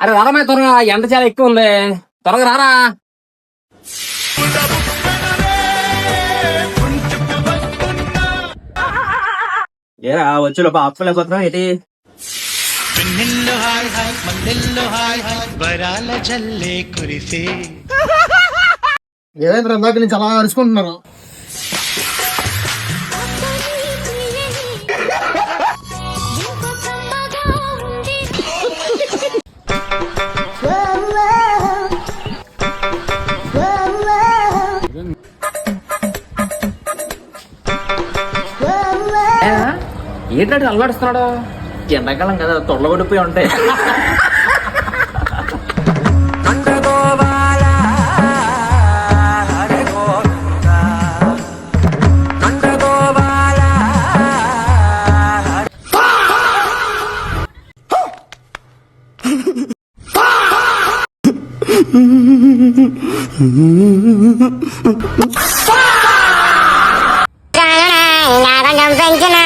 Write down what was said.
అరే రారమ్మా త్వరగా, ఎండ చాలా ఎక్కువ ఉంది, త్వరగా రారా. ఏరా వచ్చి లోప అప్పులేకపోతున్నాం ఏంటి? ఏదైనా ఇందాక నుంచి అలా అరుచుకుంటున్నారు. ఏంటంటే అల్లాడుస్తున్నాడు? ఎండాకాలం కదా, తొడలు కొడిపోయి ఉంటాయి. కొంచెం పెంచిన